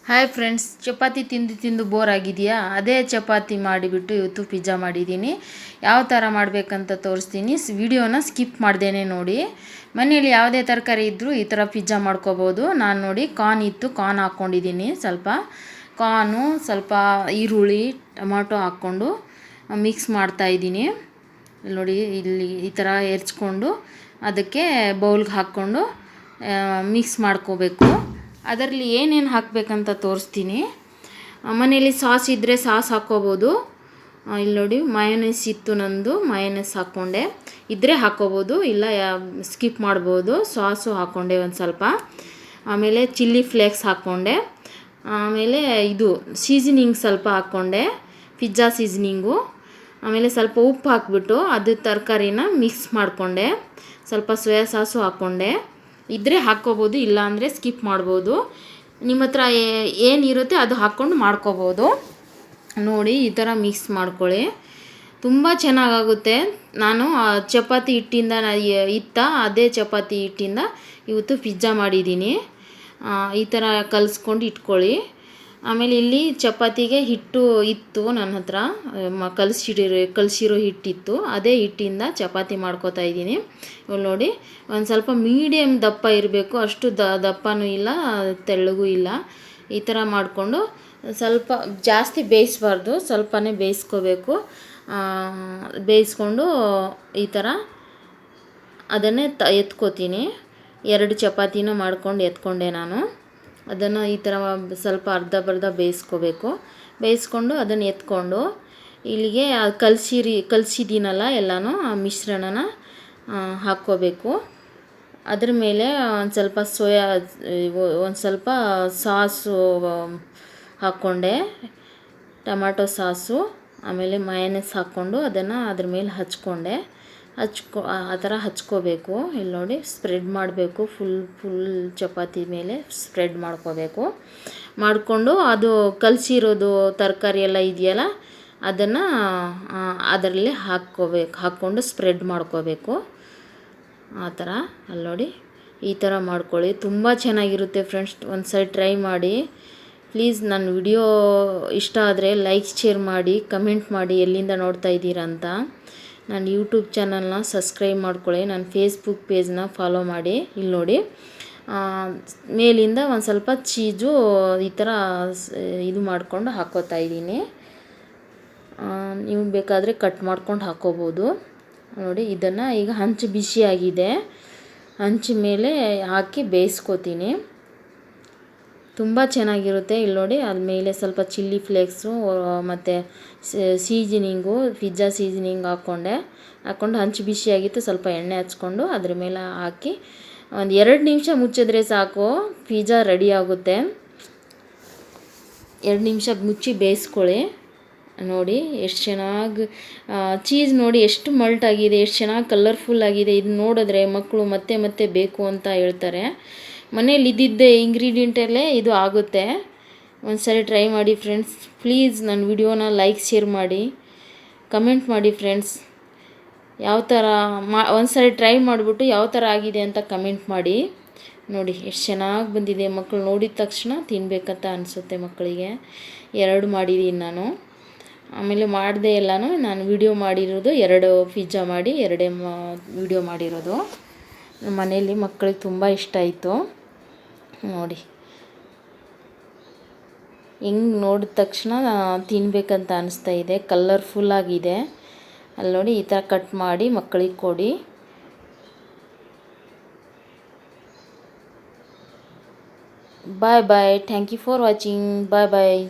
Hi friends, chapati ತಿಂದು ತಿಂದು bore ಆಗಿದೆಯಾ? ಅದೇ ಚಪಾತಿ ಮಾಡಿಬಿಟ್ಟು ಇವತ್ತು ಪಿಜ್ಜಾ ಮಾಡಿದ್ದೀನಿ. ಯಾವ ಥರ ಮಾಡಬೇಕಂತ ತೋರಿಸ್ತೀನಿ. ವಿಡಿಯೋನ ಸ್ಕಿಪ್ ಮಾಡ್ದೇನೆ ನೋಡಿ. ಮನೇಲಿ ಯಾವುದೇ ತರಕಾರಿ ಇದ್ದರೂ ಈ ಥರ ಪಿಜ್ಜಾ ಮಾಡ್ಕೋಬೋದು. ನಾನು ನೋಡಿ ಕಾರ್ನ್ ಇತ್ತು, ಕಾರ್ನ್ ಹಾಕ್ಕೊಂಡಿದ್ದೀನಿ. ಸ್ವಲ್ಪ ಈರುಳ್ಳಿ ಟೊಮಾಟೊ ಹಾಕ್ಕೊಂಡು ಮಿಕ್ಸ್ ಮಾಡ್ತಾಯಿದ್ದೀನಿ. ನೋಡಿ ಇಲ್ಲಿ ಈ ಥರ ಹೆರ್ಚ್ಕೊಂಡು ಅದಕ್ಕೆ ಬೌಲ್ಗೆ ಹಾಕ್ಕೊಂಡು ಮಿಕ್ಸ್ ಮಾಡ್ಕೋಬೇಕು. ಅದರಲ್ಲಿ ಏನೇನು ಹಾಕಬೇಕಂತ ತೋರಿಸ್ತೀನಿ. ಮನೇಲಿ ಸಾಸ್ ಇದ್ದರೆ ಸಾಸ್ ಹಾಕ್ಕೋಬೋದು. ಇಲ್ಲಿ ನೋಡಿ ಮಯೋನೈಸ್ ಇತ್ತು, ನಂದು ಮಯೋನೈಸ್ ಹಾಕ್ಕೊಂಡೆ. ಇದ್ದರೆ ಹಾಕ್ಕೋಬೋದು, ಇಲ್ಲ ಸ್ಕಿಪ್ ಮಾಡ್ಬೋದು. ಸಾಸು ಹಾಕ್ಕೊಂಡೆ ಒಂದು ಸ್ವಲ್ಪ. ಆಮೇಲೆ ಚಿಲ್ಲಿ ಫ್ಲೇಕ್ಸ್ ಹಾಕ್ಕೊಂಡೆ. ಆಮೇಲೆ ಇದು ಸೀಸನಿಂಗ್ ಸ್ವಲ್ಪ ಹಾಕ್ಕೊಂಡೆ, ಪಿಜ್ಜಾ ಸೀಸನಿಂಗು. ಆಮೇಲೆ ಸ್ವಲ್ಪ ಉಪ್ಪು ಹಾಕ್ಬಿಟ್ಟು ಅದು ತರಕಾರಿನ ಮಿಕ್ಸ್ ಮಾಡಿಕೊಂಡೆ. ಸ್ವಲ್ಪ ಸೋಯಾ ಸಾಸು ಹಾಕ್ಕೊಂಡೆ. ಇದ್ದರೆ ಹಾಕ್ಕೋಬೋದು, ಇಲ್ಲಾಂದರೆ ಸ್ಕಿಪ್ ಮಾಡ್ಬೋದು. ನಿಮ್ಮ ಹತ್ರ ಏನಿರುತ್ತೆ ಅದು ಹಾಕ್ಕೊಂಡು ಮಾಡ್ಕೋಬೋದು. ನೋಡಿ ಈ ಥರ ಮಿಕ್ಸ್ ಮಾಡ್ಕೊಳ್ಳಿ, ತುಂಬ ಚೆನ್ನಾಗಾಗುತ್ತೆ. ನಾನು ಚಪಾತಿ ಹಿಟ್ಟಿಂದ ಅದೇ ಚಪಾತಿ ಹಿಟ್ಟಿಂದ ಇವತ್ತು ಪಿಜ್ಜಾ ಮಾಡಿದ್ದೀನಿ. ಈ ಥರ ಕಲಿಸ್ಕೊಂಡು ಇಟ್ಕೊಳ್ಳಿ. ಆಮೇಲೆ ಇಲ್ಲಿ ಚಪಾತಿಗೆ ಹಿಟ್ಟು ಇತ್ತು ನನ್ನ ಹತ್ರ, ಕಲಸಿರೋ ಹಿಟ್ಟಿತ್ತು. ಅದೇ ಹಿಟ್ಟಿಂದ ಚಪಾತಿ ಮಾಡ್ಕೋತಾ ಇದ್ದೀನಿ. ಇವಾಗ ನೋಡಿ ಒಂದು ಸ್ವಲ್ಪ ಮೀಡಿಯಮ್ ದಪ್ಪ ಇರಬೇಕು, ಅಷ್ಟು ದಪ್ಪನೂ ಇಲ್ಲ, ತೆಳ್ಳಗೂ ಇಲ್ಲ. ಈ ಥರ ಮಾಡಿಕೊಂಡು ಸ್ವಲ್ಪ ಜಾಸ್ತಿ ಬೇಯಿಸಬಾರ್ದು, ಸ್ವಲ್ಪನೇ ಬೇಯಿಸ್ಕೋಬೇಕು. ಬೇಯಿಸ್ಕೊಂಡು ಈ ಥರ ಅದನ್ನೇ ಎತ್ಕೋತೀನಿ. 2 ಚಪಾತಿನ ಮಾಡ್ಕೊಂಡು ಎತ್ಕೊಂಡೆ ನಾನು. ಅದನ್ನು ಈ ಥರ ಸ್ವಲ್ಪ ಅರ್ಧ ಬೇಯಿಸ್ಕೋಬೇಕು. ಬೇಯಿಸ್ಕೊಂಡು ಅದನ್ನು ಎತ್ಕೊಂಡು ಇಲ್ಲಿಗೆ ಕಲಸಿದ್ದೀನಲ್ಲ ಎಲ್ಲನೂ, ಆ ಮಿಶ್ರಣನ ಹಾಕ್ಕೋಬೇಕು. ಅದ್ರ ಮೇಲೆ ಒಂದು ಸ್ವಲ್ಪ ಸಾಸು ಹಾಕ್ಕೊಂಡೆ, ಟೊಮಾಟೊ ಸಾಸು. ಆಮೇಲೆ ಮಯೋನೈಸ್ ಹಾಕ್ಕೊಂಡು ಅದನ್ನು ಅದ್ರ ಮೇಲೆ ಹಚ್ಕೊಂಡೆ. ಆ ಥರ ಹಚ್ಕೋಬೇಕು. ಇಲ್ಲಿ ನೋಡಿ ಸ್ಪ್ರೆಡ್ ಮಾಡಬೇಕು, ಫುಲ್ ಚಪಾತಿ ಮೇಲೆ ಸ್ಪ್ರೆಡ್ ಮಾಡ್ಕೋಬೇಕು. ಮಾಡಿಕೊಂಡು ಅದು ಕಲಸಿರೋದು ತರಕಾರಿ ಎಲ್ಲ ಇದೆಯಲ್ಲ ಅದನ್ನು ಅದರಲ್ಲಿ ಹಾಕ್ಕೊಂಡು ಸ್ಪ್ರೆಡ್ ಮಾಡ್ಕೋಬೇಕು. ಆ ಥರ ಅಲ್ಲಿ ನೋಡಿ ಈ ಥರ ಮಾಡ್ಕೊಳ್ಳಿ, ತುಂಬ ಚೆನ್ನಾಗಿರುತ್ತೆ ಫ್ರೆಂಡ್ಸ್. ಒಂದು ಸರಿ ಟ್ರೈ ಮಾಡಿ ಪ್ಲೀಸ್. ನನ್ನ ವಿಡಿಯೋ ಇಷ್ಟ ಆದರೆ ಲೈಕ್, ಶೇರ್ ಮಾಡಿ, ಕಮೆಂಟ್ ಮಾಡಿ ಎಲ್ಲಿಂದ ನೋಡ್ತಾ ಇದ್ದೀರಾ ಅಂತ. ನನ್ನ ಯೂಟ್ಯೂಬ್ ಚಾನಲ್ನ ಸಬ್ಸ್ಕ್ರೈಬ್ ಮಾಡ್ಕೊಳ್ಳಿ, ನನ್ನ ಫೇಸ್ಬುಕ್ ಪೇಜ್ನ ಫಾಲೋ ಮಾಡಿ. ಇಲ್ಲಿ ನೋಡಿ ಮೇಲಿಂದ ಒಂದು ಸ್ವಲ್ಪ ಚೀಸು ಈ ಥರ ಇದು ಮಾಡಿಕೊಂಡು ಹಾಕ್ಕೋತಾ ಇದ್ದೀನಿ. ನೀವು ಬೇಕಾದರೆ ಕಟ್ ಮಾಡ್ಕೊಂಡು ಹಾಕ್ಕೋಬೋದು. ನೋಡಿ ಇದನ್ನು ಈಗ ಹಂಚು ಬಿಸಿಯಾಗಿದೆ, ಹಂಚು ಮೇಲೆ ಹಾಕಿ ಬೇಯಿಸ್ಕೋತೀನಿ. ತುಂಬ ಚೆನ್ನಾಗಿರುತ್ತೆ. ಇಲ್ಲಿ ನೋಡಿ ಮೇಲೆ ಸ್ವಲ್ಪ ಚಿಲ್ಲಿ ಫ್ಲೇಕ್ಸು ಮತ್ತು ಸೀಸನಿಂಗು, ಪಿಜ್ಜಾ ಸೀಸನಿಂಗ್ ಹಾಕ್ಕೊಂಡು ಹಂಚು ಬಿಸಿಯಾಗಿತ್ತು, ಸ್ವಲ್ಪ ಎಣ್ಣೆ ಹಚ್ಕೊಂಡು ಅದ್ರ ಮೇಲೆ ಹಾಕಿ ಒಂದು 2 ನಿಮಿಷ ಮುಚ್ಚಿದ್ರೆ ಸಾಕು, ಪಿಜ್ಜಾ ರೆಡಿ ಆಗುತ್ತೆ. 2 ನಿಮಿಷ ಮುಚ್ಚಿ ಬೇಯಿಸ್ಕೊಳ್ಳಿ. ನೋಡಿ ಎಷ್ಟು ಚೆನ್ನಾಗಿ ಚೀಸ್ ನೋಡಿ ಎಷ್ಟು ಮೆಲ್ಟ್ ಆಗಿದೆ, ಎಷ್ಟು ಚೆನ್ನಾಗಿ ಕಲರ್ಫುಲ್ ಆಗಿದೆ. ಇದು ನೋಡಿದ್ರೆ ಮಕ್ಕಳು ಮತ್ತೆ ಮತ್ತೆ ಬೇಕು ಅಂತ ಹೇಳ್ತಾರೆ. ಮನೇಲಿ ಇದ್ದಿದ್ದೆ ಇಂಗ್ರೀಡಿಯೆಂಟಲ್ಲೇ ಇದು ಆಗುತ್ತೆ. ಒಂದು ಸರಿ ಟ್ರೈ ಮಾಡಿ ಫ್ರೆಂಡ್ಸ್. ಪ್ಲೀಸ್ ನನ್ನ ವಿಡಿಯೋನ ಲೈಕ್, ಶೇರ್ ಮಾಡಿ, ಕಮೆಂಟ್ ಮಾಡಿ ಫ್ರೆಂಡ್ಸ್. ಯಾವ ಥರ ಒಂದು ಸರಿ ಟ್ರೈ ಮಾಡಿಬಿಟ್ಟು ಯಾವ ಥರ ಆಗಿದೆ ಅಂತ ಕಮೆಂಟ್ ಮಾಡಿ. ನೋಡಿ ಎಷ್ಟು ಚೆನ್ನಾಗಿ ಬಂದಿದೆ. ಮಕ್ಕಳು ನೋಡಿದ ತಕ್ಷಣ ತಿನ್ನಬೇಕಂತ ಅನಿಸುತ್ತೆ ಮಕ್ಕಳಿಗೆ. 2 ಮಾಡಿದ್ದೀನಿ ನಾನು. ಆಮೇಲೆ ಮಾಡಿದೆ ಎಲ್ಲನೂ ನಾನು ವಿಡಿಯೋ ಮಾಡಿರೋದು 2 ಪಿಜ್ಜಾ ಮಾಡಿ 2 ವಿಡಿಯೋ ಮಾಡಿರೋದು. ನಮ್ಮ ಮನೆಯಲ್ಲಿ ಮಕ್ಕಳಿಗೆ ತುಂಬ ಇಷ್ಟ ಆಯಿತು. ನೋಡಿ ಹೆಂಗೆ ನೋಡಿದ ತಕ್ಷಣ ತಿನ್ನಬೇಕಂತ ಅನಿಸ್ತಾ ಇದೆ, ಕಲರ್ಫುಲ್ಲಾಗಿದೆ. ಅಲ್ಲಿ ನೋಡಿ ಈ ಥರ ಕಟ್ ಮಾಡಿ ಮಕ್ಕಳಿಗೆ ಕೊಡಿ. Bye bye. Thank you for watching. Bye bye.